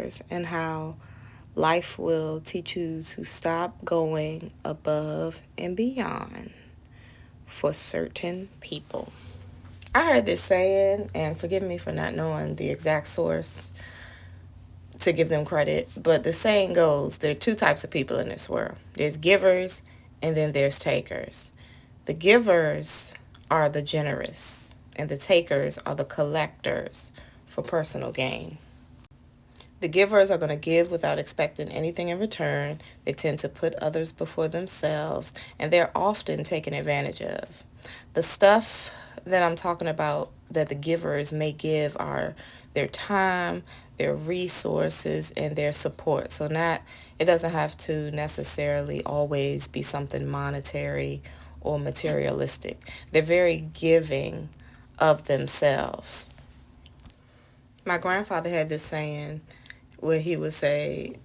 takers and how life will teach you to stop going above and beyond for certain people. I heard this saying, and forgive me for not knowing the exact source to give them credit, but the saying goes there are two types of people in this world. There's givers and then there's takers. The givers are the generous, and the takers are the collectors for personal gain. The givers are going to give without expecting anything in return. They tend to put others before themselves, and they're often taken advantage of. The stuff that I'm talking about that the givers may give are their time, their resources, and their support. So it doesn't have to necessarily always be something monetary or materialistic. They're very giving of themselves. My grandfather had this saying where he would say,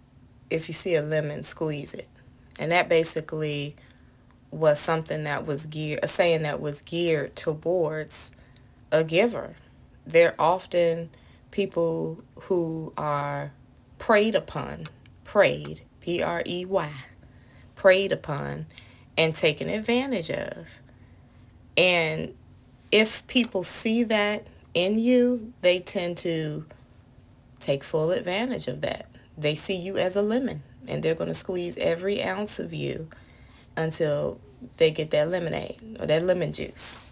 if you see a lemon, squeeze it. And that basically was something that was a saying that was geared towards a giver. They're often people who are preyed upon, P-R-E-Y, preyed upon and taken advantage of. And if people see that in you, they tend to take full advantage of that. They see you as a lemon, and they're going to squeeze every ounce of you until they get that lemonade or that lemon juice.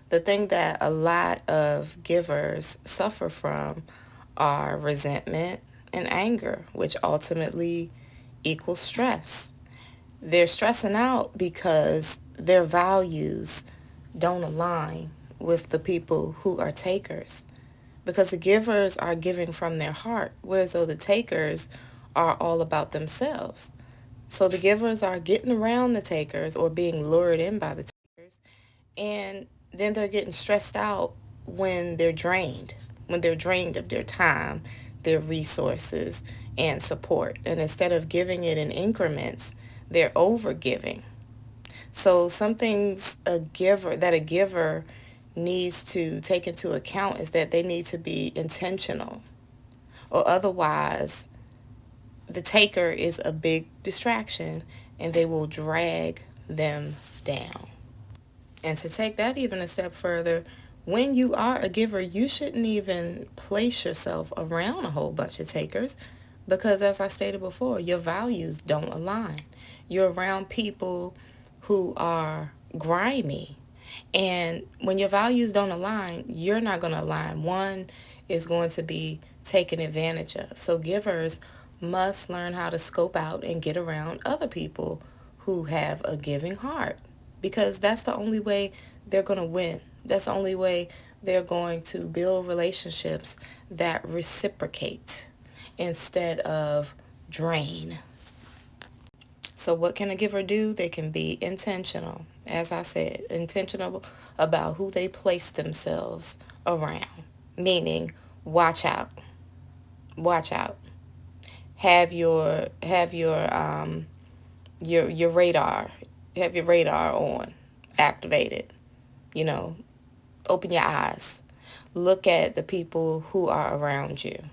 The thing that a lot of givers suffer from are resentment and anger, which ultimately equals stress. They're stressing out because their values don't align with the people who are takers. Because the givers are giving from their heart, whereas though the takers are all about themselves. So the givers are getting around the takers or being lured in by the takers, and then they're getting stressed out when they're drained of their time, their resources, and support. And instead of giving it in increments, they're over giving. So some things a giver needs to take into account is that they need to be intentional, or otherwise the taker is a big distraction and they will drag them down. And to take that even a step further, when you are a giver, you shouldn't even place yourself around a whole bunch of takers because, as I stated before, your values don't align. You're around people who are grimy. And when your values don't align, you're not going to align. One is going to be taken advantage of. So givers must learn how to scope out and get around other people who have a giving heart, because that's the only way they're going to win. That's the only way they're going to build relationships that reciprocate instead of drain. So what can a giver do? They can be intentional. As I said, intentional about who they place themselves around. Meaning, watch out. Watch out. Have your radar. Have your radar on, activated. Open your eyes. Look at the people who are around you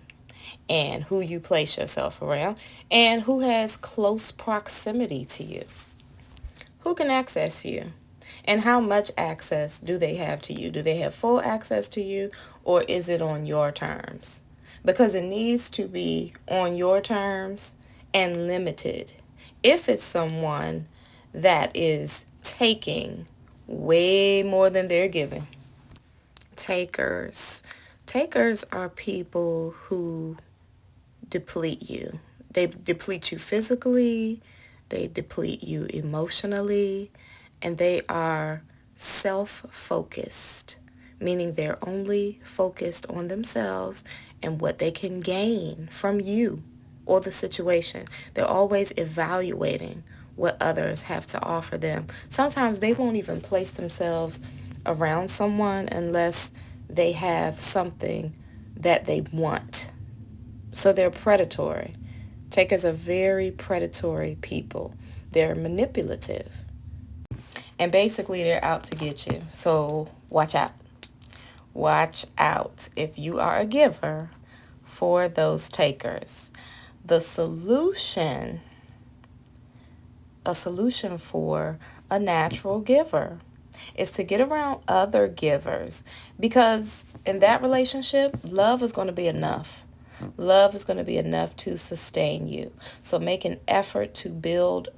and who you place yourself around and who has close proximity to you. Who can access you? And how much access do they have to you? Do they have full access to you, or is it on your terms? Because it needs to be on your terms and limited. If it's someone that is taking way more than they're giving. Takers. Takers are people who deplete you. They deplete you physically, they deplete you emotionally, and they are self-focused, meaning they're only focused on themselves and what they can gain from you or the situation. They're always evaluating what others have to offer them. Sometimes they won't even place themselves around someone unless they have something that they want. So they're predatory. Takers are very predatory people. They're manipulative. And basically they're out to get you. So watch out. Watch out. If you are a giver, for those takers. The solution, a solution for a natural giver, is to get around other givers, because in that relationship, love is going to be enough. Love is going to be enough to sustain you. So make an effort to build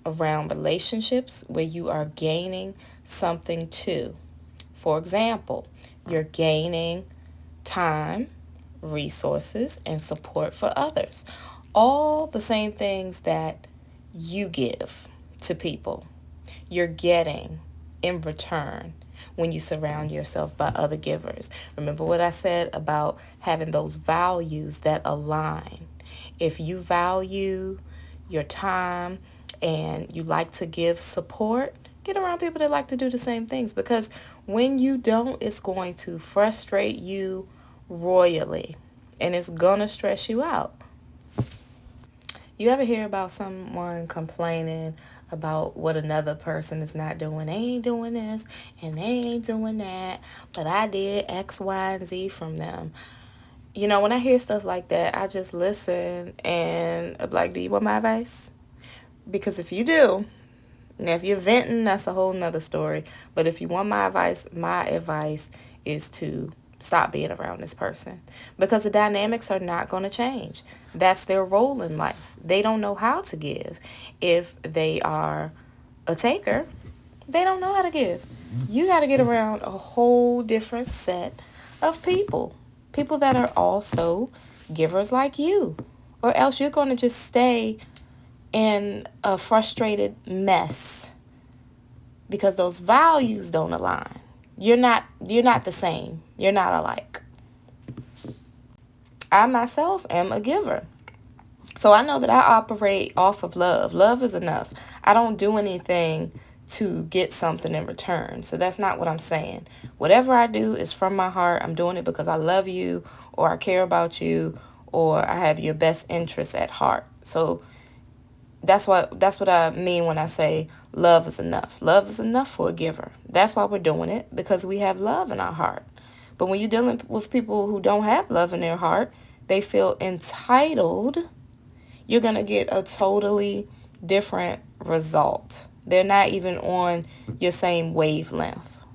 around relationships where you are gaining something too. For example, you're gaining time, resources, and support for others. All the same things that you give to people, you're getting in return when you surround yourself by other givers. Remember what I said about having those values that align. If you value your time and you like to give support, get around people that like to do the same things, because when you don't, it's going to frustrate you royally and it's going to stress you out. You ever hear about someone complaining about what another person is not doing? They ain't doing this and they ain't doing that, but I did X, Y, and Z from them. You know, when I hear stuff like that, I just listen and I'm like, do you want my advice? Because if you do, now if you're venting, that's a whole nother story. But if you want my advice is to stop being around this person, because the dynamics are not going to change. That's their role in life. They don't know how to give. If they are a taker, they don't know how to give. You got to get around a whole different set of people. People that are also givers like you. Or else you're going to just stay in a frustrated mess because those values don't align. You're not the same. You're not alike. I myself am a giver. So I know that I operate off of love. Love is enough. I don't do anything to get something in return. So that's not what I'm saying. Whatever I do is from my heart. I'm doing it because I love you, or I care about you, or I have your best interests at heart. So that's what I mean when I say love is enough. Love is enough for a giver. That's why we're doing it, because we have love in our heart. But when you're dealing with people who don't have love in their heart, they feel entitled, you're going to get a totally different result. They're not even on your same wavelength.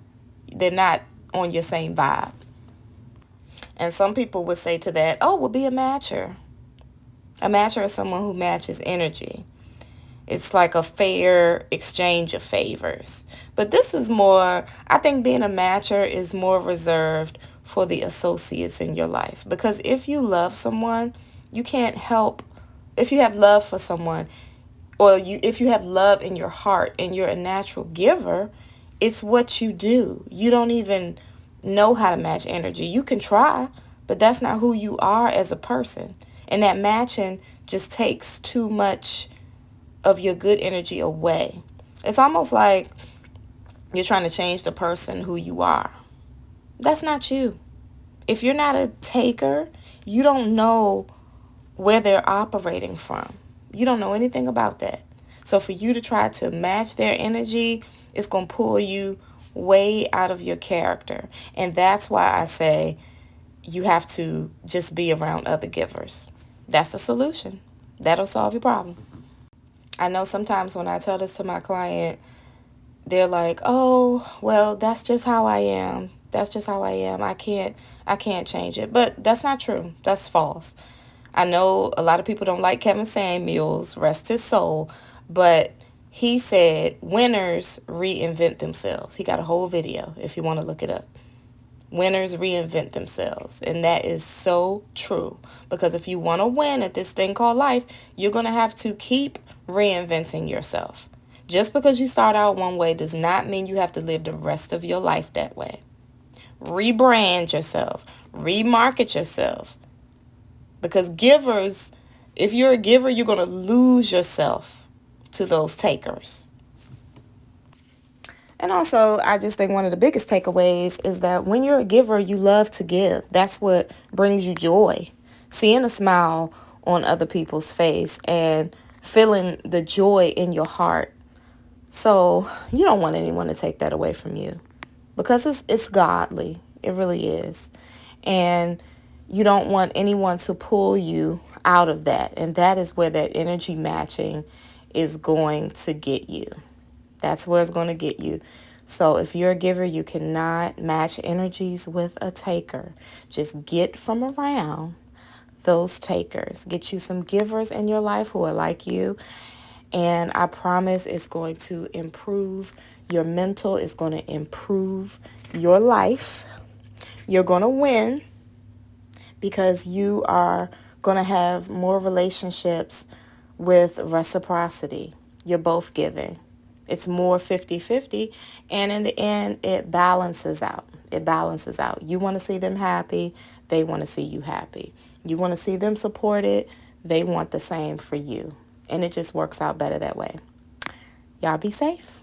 They're not on your same vibe. And some people would say to that, oh, well, be a matcher. A matcher is someone who matches energy. It's like a fair exchange of favors. But this is more, I think being a matcher is more reserved for the associates in your life. Because if you love someone, you can't help, if you have love for someone, or if you have love in your heart and you're a natural giver, it's what you do. You don't even know how to match energy. You can try, but that's not who you are as a person. And that matching just takes too much of your good energy away. It's almost like you're trying to change the person who you are. That's not you. If you're not a taker, you don't know where they're operating from. You don't know anything about that. So for you to try to match their energy, it's going to pull you way out of your character. And that's why I say you have to just be around other givers. That's the solution. That'll solve your problem. I know sometimes when I tell this to my client, they're like, oh, well, that's just how I am. That's just how I am. I can't change it. But that's not true. That's false. I know a lot of people don't like Kevin Samuels, rest his soul, but he said winners reinvent themselves. He got a whole video if you want to look it up. Winners reinvent themselves. And that is so true. Because if you want to win at this thing called life, you're going to have to keep reinventing yourself. Just because you start out one way does not mean you have to live the rest of your life that way. Rebrand yourself. Remarket yourself. Because givers, if you're a giver, you're going to lose yourself to those takers. And also, I just think one of the biggest takeaways is that when you're a giver, you love to give. That's what brings you joy. Seeing a smile on other people's face and feeling the joy in your heart. So you don't want anyone to take that away from you, because it's godly. It really is. And you don't want anyone to pull you out of that. And that is where that energy matching is going to get you. That's where it's going to get you. So if you're a giver, you cannot match energies with a taker. Just get from around those takers. Get you some givers in your life who are like you. And I promise it's going to improve your mental. It's going to improve your life. You're going to win because you are going to have more relationships with reciprocity. You're both giving. It's more 50-50, and in the end, it balances out. It balances out. You want to see them happy, they want to see you happy. You want to see them supported, they want the same for you. And it just works out better that way. Y'all be safe.